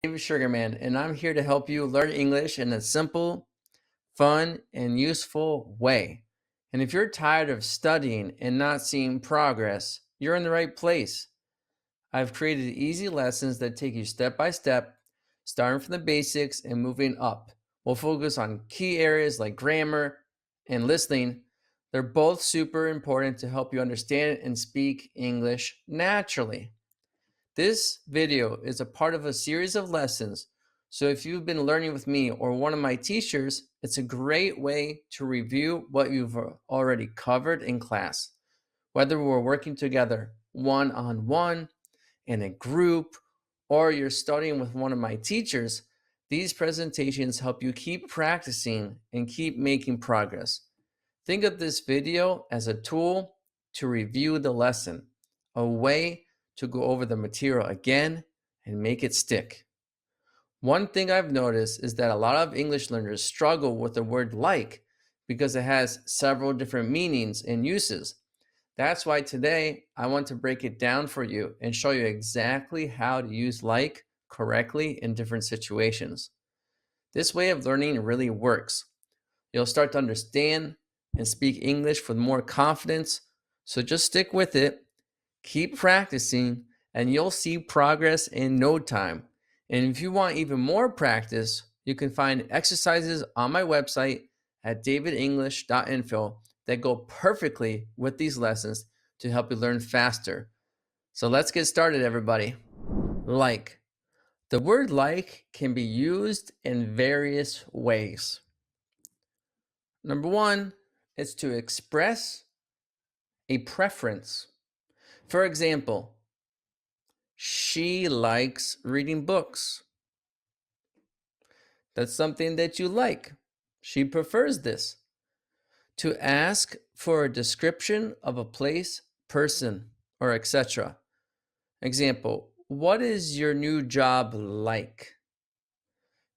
David Sugarman, and I'm here to help you learn English in a simple, fun, and useful way. And if you're tired of studying and not seeing progress, you're in the right place. I've created easy lessons that take you step by step, starting from the basics and moving up. We'll focus on key areas like grammar and listening. They're both super important to help you understand and speak English naturally. This video is a part of a series of lessons, so if you've been learning with me or one of my teachers, it's a great way to review what you've already covered in class. Whether we're working together one-on-one, in a group, or you're studying with one of my teachers, these presentations help you keep practicing and keep making progress. Think of this video as a tool to review the lesson, a way to go over the material again and make it stick. One thing I've noticed is that a lot of English learners struggle with the word like because it has several different meanings and uses. That's why today I want to break it down for you and show you exactly how to use like correctly in different situations. This way of learning really works. You'll start to understand and speak English with more confidence. So just stick with it, keep practicing, and you'll see progress in no time. And if you want even more practice, you can find exercises on my website at davidenglish.info that go perfectly with these lessons to help you learn faster. So let's get started, everybody. Like. The word like can be used in various ways. Number one is to express a preference. For example, she likes reading books. That's something that you like. She prefers this. To ask for a description of a place, person, or etc. Example, what is your new job like?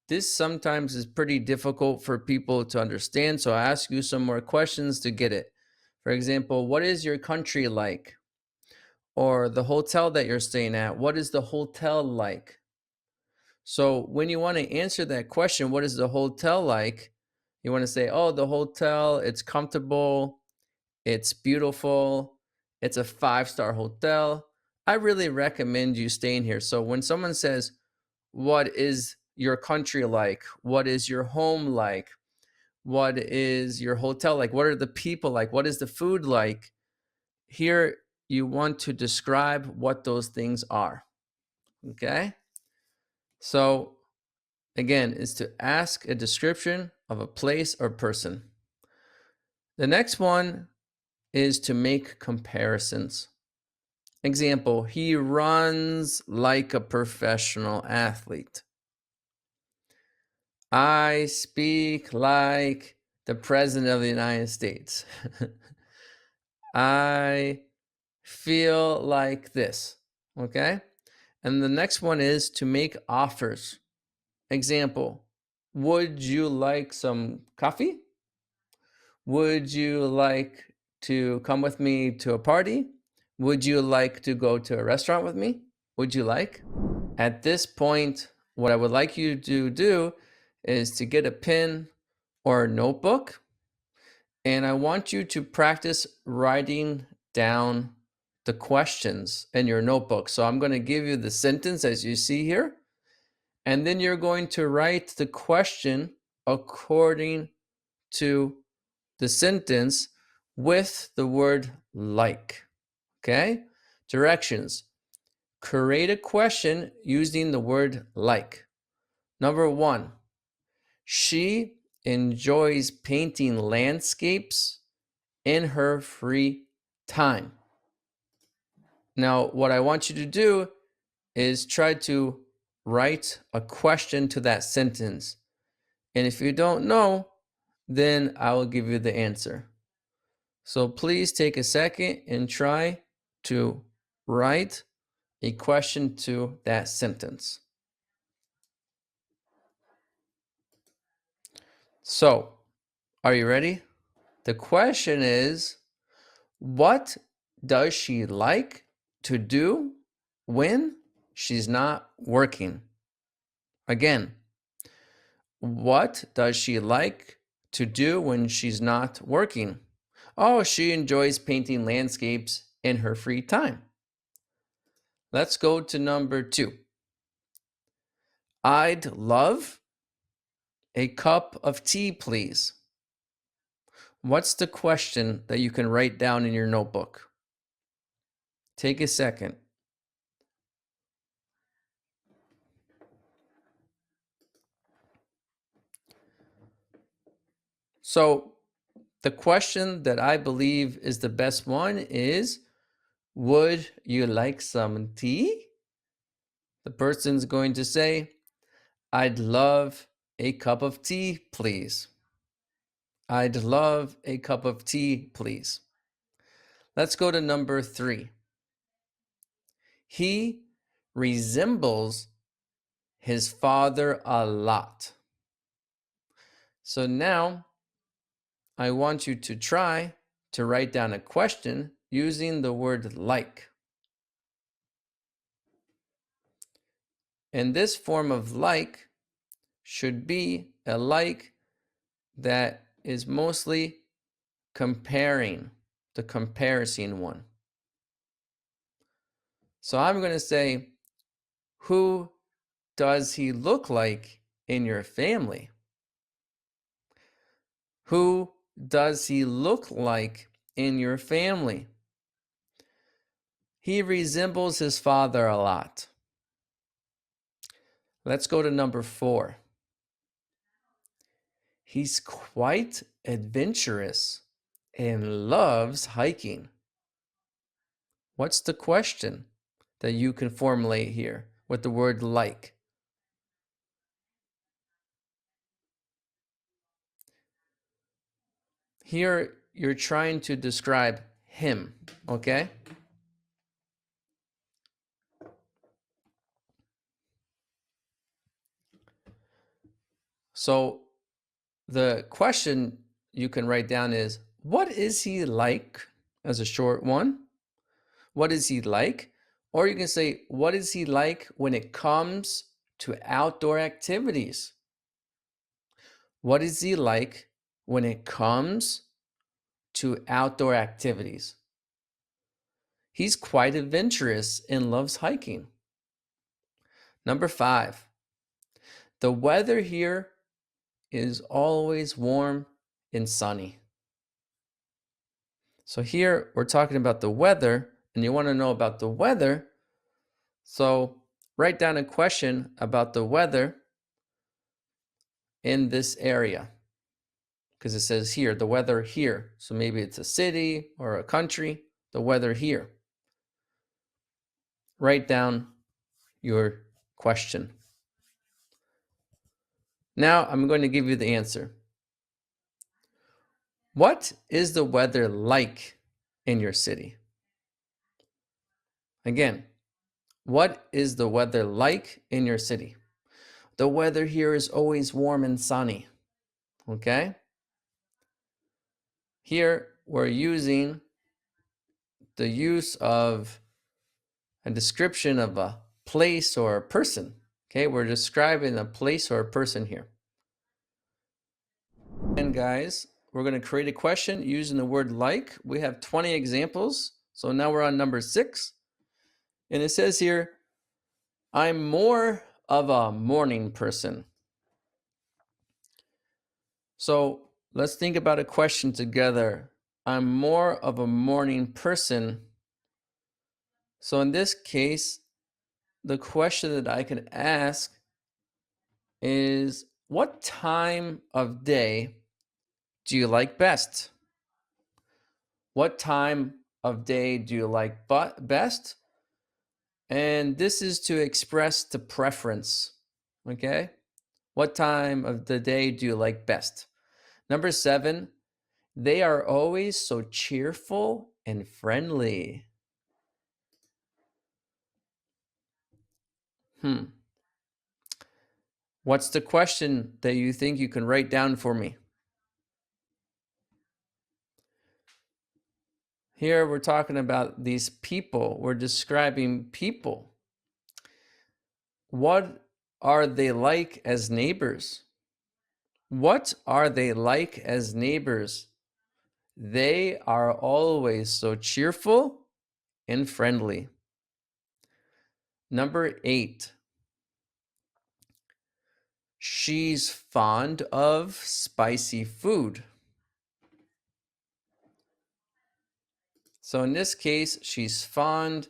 This sometimes is pretty difficult for people to understand, so I ask you some more questions to get it. For example, what is your country like? Or the hotel that you're staying at, what is the hotel like? So when you want to answer that question, what is the hotel like? You want to say, oh, the hotel, it's comfortable, it's beautiful, it's a 5-star hotel. I really recommend you staying here. So when someone says, what is your country like? What is your home like? What is your hotel like? What are the people like? What is the food like? Here, you want to describe what those things are. Okay? So, again, is to ask a description of a place or person. The next one is to make comparisons. Example, he runs like a professional athlete. I speak like the President of the United States. I feel like this. Okay? And the next one is to make offers. Example, would you like some coffee? Would you like to come with me to a party? Would you like to go to a restaurant with me? Would you like? At this point, what I would like you to do is to get a pen or a notebook, and I want you to practice writing down the questions in your notebook. So I'm going to give you the sentence as you see here, and then you're going to write the question according to the sentence with the word like. Okay? Directions. Create a question using the word like. Number one, she enjoys painting landscapes in her free time. Now, what I want you to do is try to write a question to that sentence. And if you don't know, then I will give you the answer. So please take a second and try to write a question to that sentence. So, are you ready? The question is, what does she like to do when she's not working? Again, what does she like to do when she's not working? Oh, she enjoys painting landscapes in her free time. Let's go to number 2. I'd love a cup of tea, please. What's the question that you can write down in your notebook? Take a second. So, the question that I believe is the best one is, would you like some tea? The person's going to say, I'd love a cup of tea, please. I'd love a cup of tea, please. Let's go to number 3. He resembles his father a lot. So now I want you to try to write down a question using the word like. And this form of like should be a like that is mostly comparing, the comparison one. So I'm going to say, who does he look like in your family? Who does he look like in your family? He resembles his father a lot. Let's go to number 4. He's quite adventurous and loves hiking. What's the question that you can formulate here with the word like? Here, you're trying to describe him, okay? So the question you can write down is, what is he like, as a short one? What is he like? Or you can say, what is he like when it comes to outdoor activities? What is he like when it comes to outdoor activities? He's quite adventurous and loves hiking. Number 5, the weather here is always warm and sunny. So here we're talking about the weather, and you want to know about the weather. So write down a question about the weather in this area, because it says here, the weather here. So maybe it's a city or a country, the weather here. Write down your question. Now I'm going to give you the answer. What is the weather like in your city? Again, what is the weather like in your city? The weather here is always warm and sunny. Okay? Here we're using the use of a description of a place or a person. Okay, we're describing a place or a person here. And guys, we're going to create a question using the word like. We have 20 examples. So now we're on number 6. And it says here, I'm more of a morning person. So let's think about a question together. I'm more of a morning person. So in this case, the question that I can ask is, what time of day do you like best? What time of day do you like best? And this is to express the preference, okay? What time of the day do you like best? Number 7, they are always so cheerful and friendly. What's the question that you think you can write down for me? Here we're talking about these people. We're describing people. What are they like as neighbors? What are they like as neighbors? They are always so cheerful and friendly. Number 8. She's fond of spicy food. So in this case, she's fond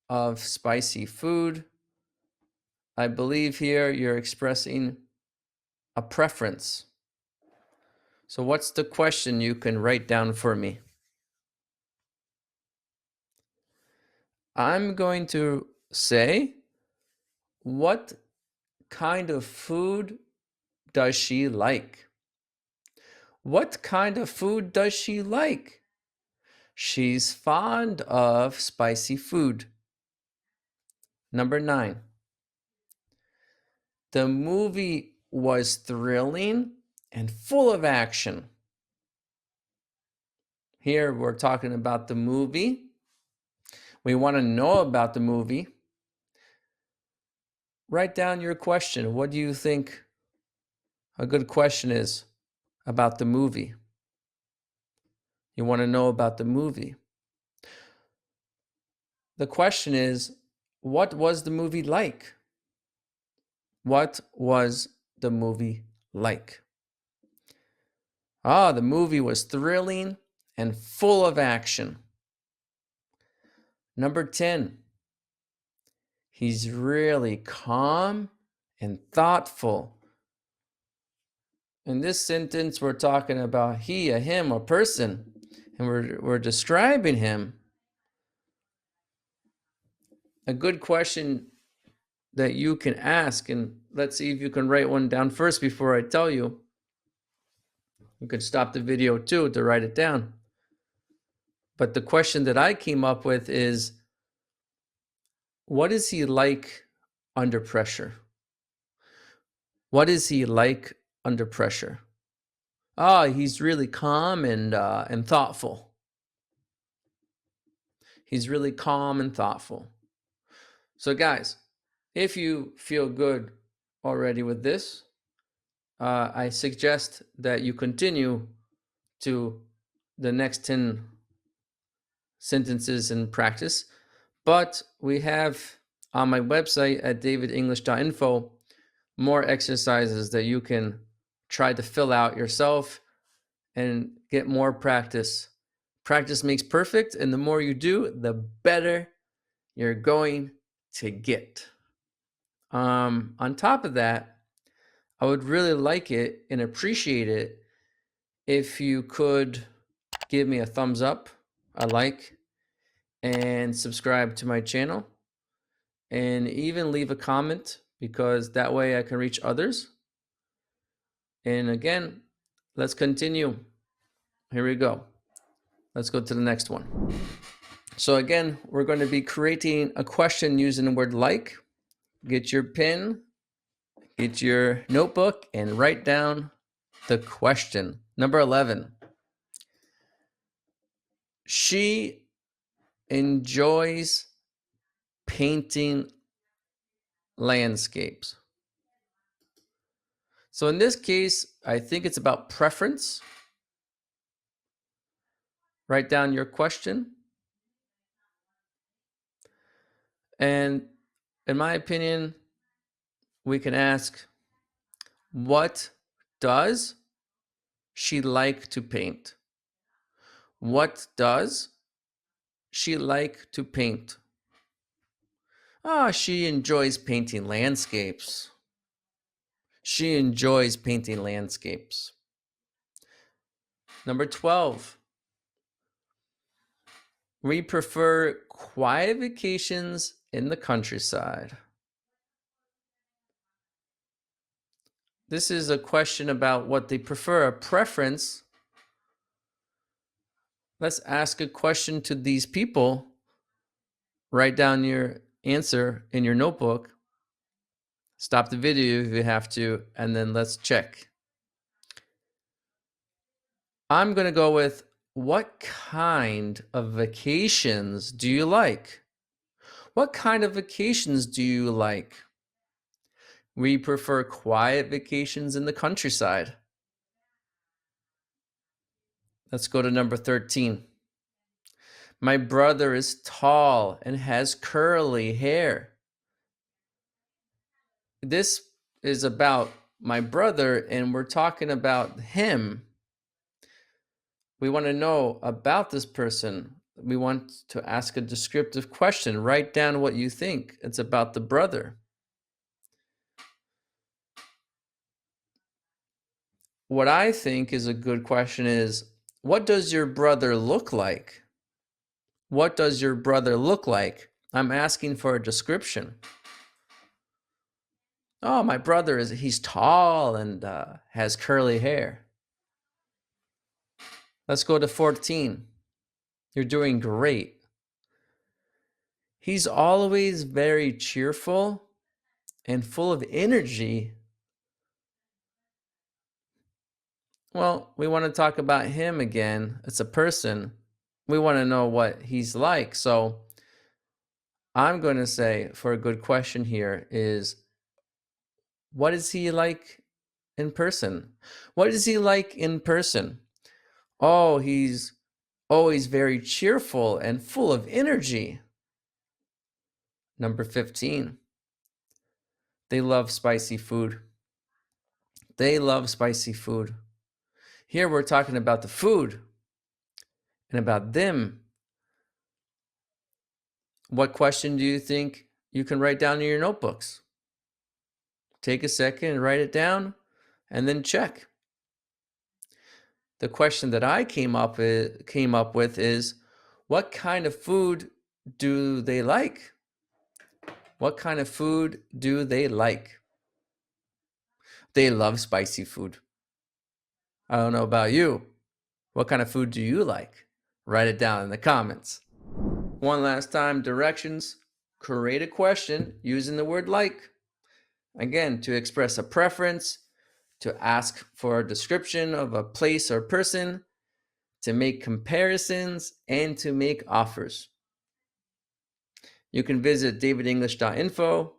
of spicy food. I believe here you're expressing a preference. So what's the question you can write down for me? I'm going to say, what kind of food does she like? What kind of food does she like? She's fond of spicy food. Number 9. The movie was thrilling and full of action. Here we're talking about the movie. We want to know about the movie. Write down your question. What do you think a good question is about the movie? You want to know about the movie. The question is, what was the movie like? What was the movie like? The movie was thrilling and full of action. Number 10. He's really calm and thoughtful. In this sentence, we're talking about he, a him, a person, and we're describing him. A good question that you can ask, and let's see if you can write one down first before I tell you. You can stop the video too to write it down. But the question that I came up with is, what is he like under pressure? What is he like under pressure? He's really calm and thoughtful. He's really calm and thoughtful. So guys, if you feel good already with this, I suggest that you continue to the next 10 sentences in practice. But we have on my website at davidenglish.info more exercises that you can try to fill out yourself and get more practice. Practice makes perfect, and the more you do, the better you're going to get. On top of that, I would really like it and appreciate it if you could give me a thumbs up, a like, and subscribe to my channel, and even leave a comment, because that way I can reach others. And again, let's continue. Here we go. Let's go to the next one. So again, we're going to be creating a question using the word like. Get your pen, get your notebook, and write down the question. Number 11. She enjoys painting landscapes. So in this case, I think it's about preference. Write down your question. And in my opinion, we can ask, what does she like to paint? What does she like to paint? She enjoys painting landscapes. She enjoys painting landscapes. Number 12. We prefer quiet vacations in the countryside. This is a question about what they prefer, a preference. Let's ask a question to these people. Write down your answer in your notebook. Stop the video if you have to, and then let's check. I'm going to go with, what kind of vacations do you like? What kind of vacations do you like? We prefer quiet vacations in the countryside. Let's go to number 13. My brother is tall and has curly hair. This is about my brother, and we're talking about him. We want to know about this person. We want to ask a descriptive question. Write down what you think. It's about the brother. What I think is a good question is, what does your brother look like? What does your brother look like? I'm asking for a description. Oh, my brother he's tall and has curly hair. Let's go to 14. You're doing great. He's always very cheerful and full of energy. Well, we want to talk about him again. It's a person. We want to know what he's like. So I'm going to say, for a good question here, is what is he like in person? What is he like in person? Oh, he's always very cheerful and full of energy. Number 15. They love spicy food. They love spicy food. Here we're talking about the food and about them. What question do you think you can write down in your notebooks? Take a second and write it down and then check. The question that I came up with is, what kind of food do they like? What kind of food do they like? They love spicy food. I don't know about you. What kind of food do you like? Write it down in the comments. One last time, directions. Create a question using the word like. Again, to express a preference, to ask for a description of a place or person, to make comparisons, and to make offers. You can visit davidenglish.info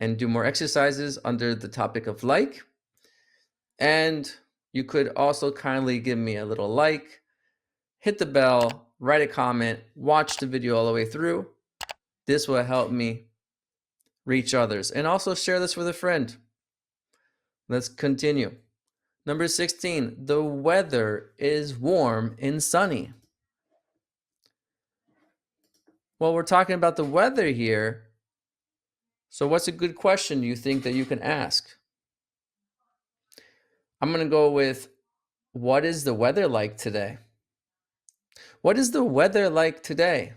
and do more exercises under the topic of like. And you could also kindly give me a little like, hit the bell, write a comment, watch the video all the way through. This will help me reach others. And also share this with a friend. Let's continue. Number 16, the weather is warm and sunny. Well, we're talking about the weather here. So what's a good question you think that you can ask? I'm going to go with, what is the weather like today? What is the weather like today?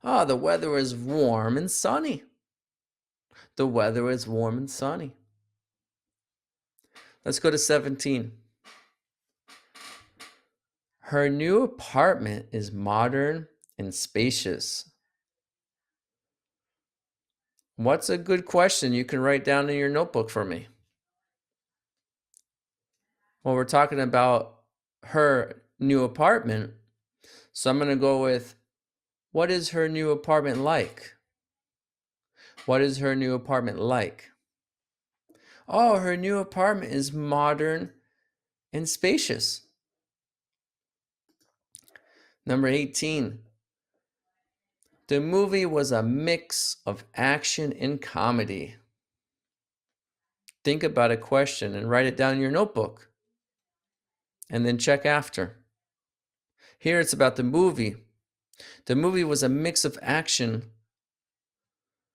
Oh, the weather is warm and sunny. The weather is warm and sunny. Let's go to 17. Her new apartment is modern and spacious. What's a good question you can write down in your notebook for me? Well, we're talking about her new apartment. So I'm going to go with, what is her new apartment like? What is her new apartment like? Oh, her new apartment is modern and spacious. Number 18. The movie was a mix of action and comedy. Think about a question and write it down in your notebook. And then check after. Here it's about the movie. The movie was a mix of action.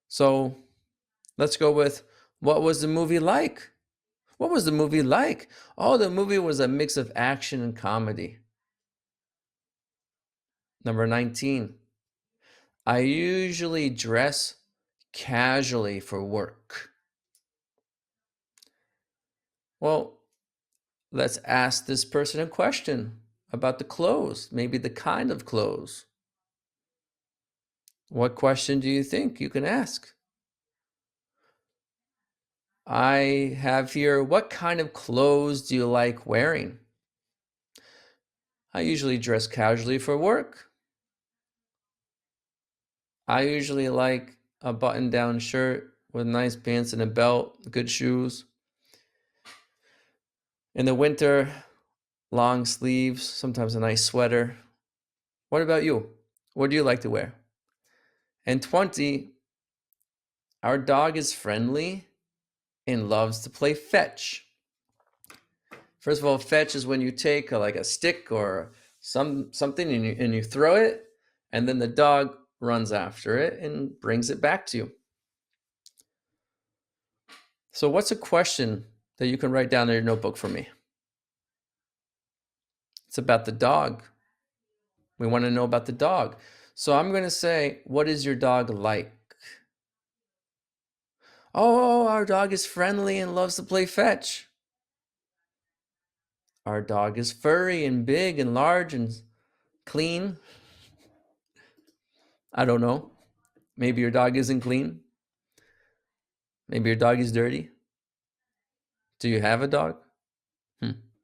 So let's go with, what was the movie like? What was the movie like? Oh, the movie was a mix of action and comedy. Number 19. I usually dress casually for work. Well, let's ask this person a question about the clothes, maybe the kind of clothes. What question do you think you can ask? I have here, what kind of clothes do you like wearing? I usually dress casually for work. I usually like a button-down shirt with nice pants and a belt, good shoes. In the winter, long sleeves, sometimes a nice sweater. What about you? What do you like to wear? And 20, our dog is friendly and loves to play fetch. First of all, fetch is when you take like a stick or something and you throw it, and then the dog runs after it and brings it back to you. So what's a question that you can write down in your notebook for me? It's about the dog. We want to know about the dog. So I'm going to say, what is your dog like? Oh, our dog is friendly and loves to play fetch. Our dog is furry and big and large and clean. I don't know. Maybe your dog isn't clean. Maybe your dog is dirty. Do you have a dog?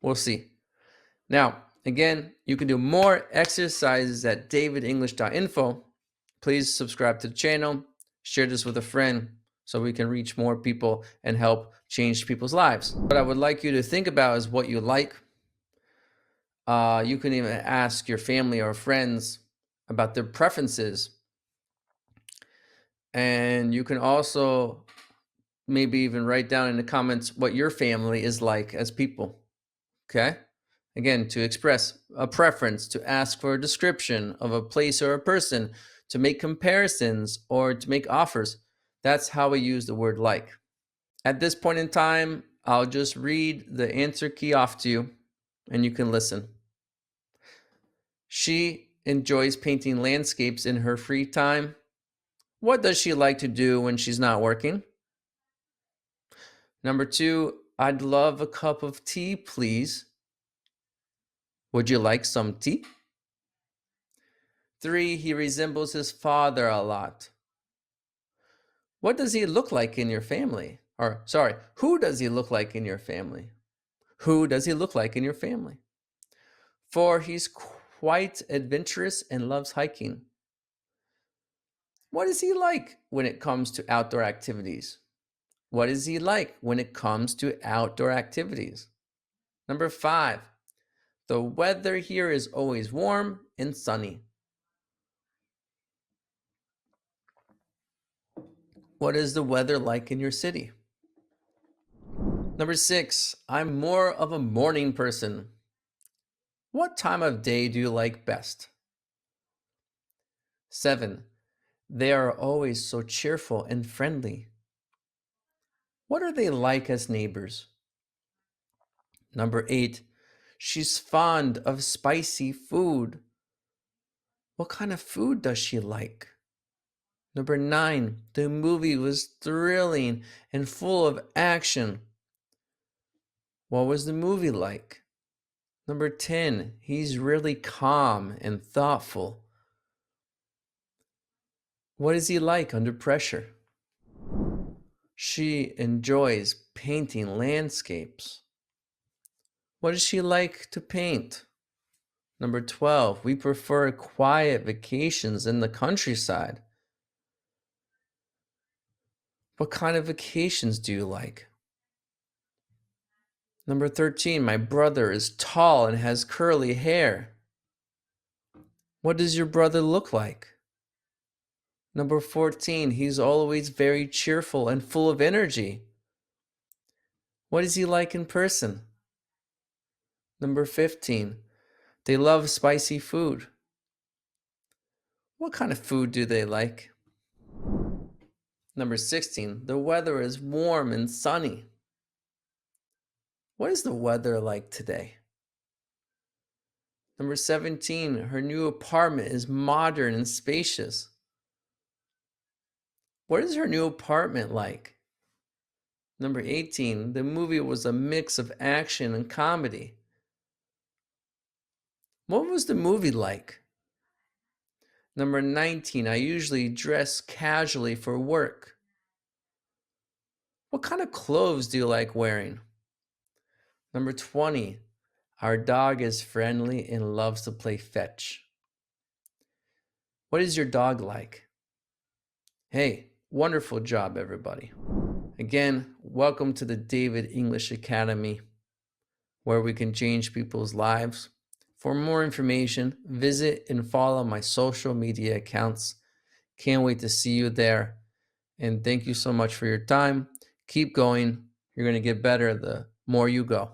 We'll see. Now, again, you can do more exercises at davidenglish.info. Please subscribe to the channel, share this with a friend so we can reach more people and help change people's lives. What I would like you to think about is what you like. You can even ask your family or friends about their preferences. And you can also maybe even write down in the comments what your family is like as people. Okay? Again, to express a preference, to ask for a description of a place or a person, to make comparisons or to make offers. That's how we use the word like. At this point in time, I'll just read the answer key off to you and you can listen. She enjoys painting landscapes in her free time. What does she like to do when she's not working? Number 2, I'd love a cup of tea, please. Would you like some tea? 3, he resembles his father a lot. What does he look like in your family? Or, sorry, who does he look like in your family? Who does he look like in your family? 4, he's quite adventurous and loves hiking. What is he like when it comes to outdoor activities? What is he like when it comes to outdoor activities? Number 5, the weather here is always warm and sunny. What is the weather like in your city? Number 6, I'm more of a morning person. What time of day do you like best? 7, they are always so cheerful and friendly. What are they like as neighbors? Number 8, she's fond of spicy food. What kind of food does she like? Number 9, the movie was thrilling and full of action. What was the movie like? Number 10, he's really calm and thoughtful. What is he like under pressure? She enjoys painting landscapes. What does she like to paint? Number 12, we prefer quiet vacations in the countryside. What kind of vacations do you like? Number 13, my brother is tall and has curly hair. What does your brother look like? Number 14, he's always very cheerful and full of energy. What is he like in person? Number 15, they love spicy food. What kind of food do they like? Number 16, the weather is warm and sunny. What is the weather like today? Number 17, her new apartment is modern and spacious. What is her new apartment like? Number 18, the movie was a mix of action and comedy. What was the movie like? Number 19, I usually dress casually for work. What kind of clothes do you like wearing? Number 20, our dog is friendly and loves to play fetch. What is your dog like? Hey, Wonderful job, everybody. Again, welcome to the David English Academy, where we can change people's lives. For more information, visit and follow my social media accounts. Can't wait to see you there. And thank you so much for your time. Keep going. You're going to get better the more you go.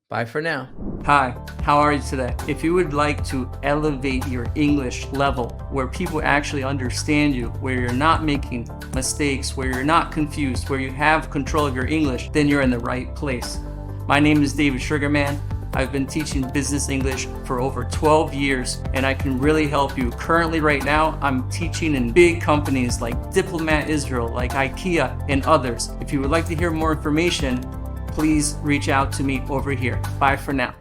Bye for now. Hi, how are you today? If you would like to elevate your English level, where people actually understand you, where you're not making mistakes, where you're not confused, where you have control of your English, then you're in the right place. My name is David Sugarman. I've been teaching business English for over 12 years, and I can really help you. Currently, right now, I'm teaching in big companies like Diplomat Israel, like IKEA, and others. If you would like to hear more information, please reach out to me over here. Bye for now.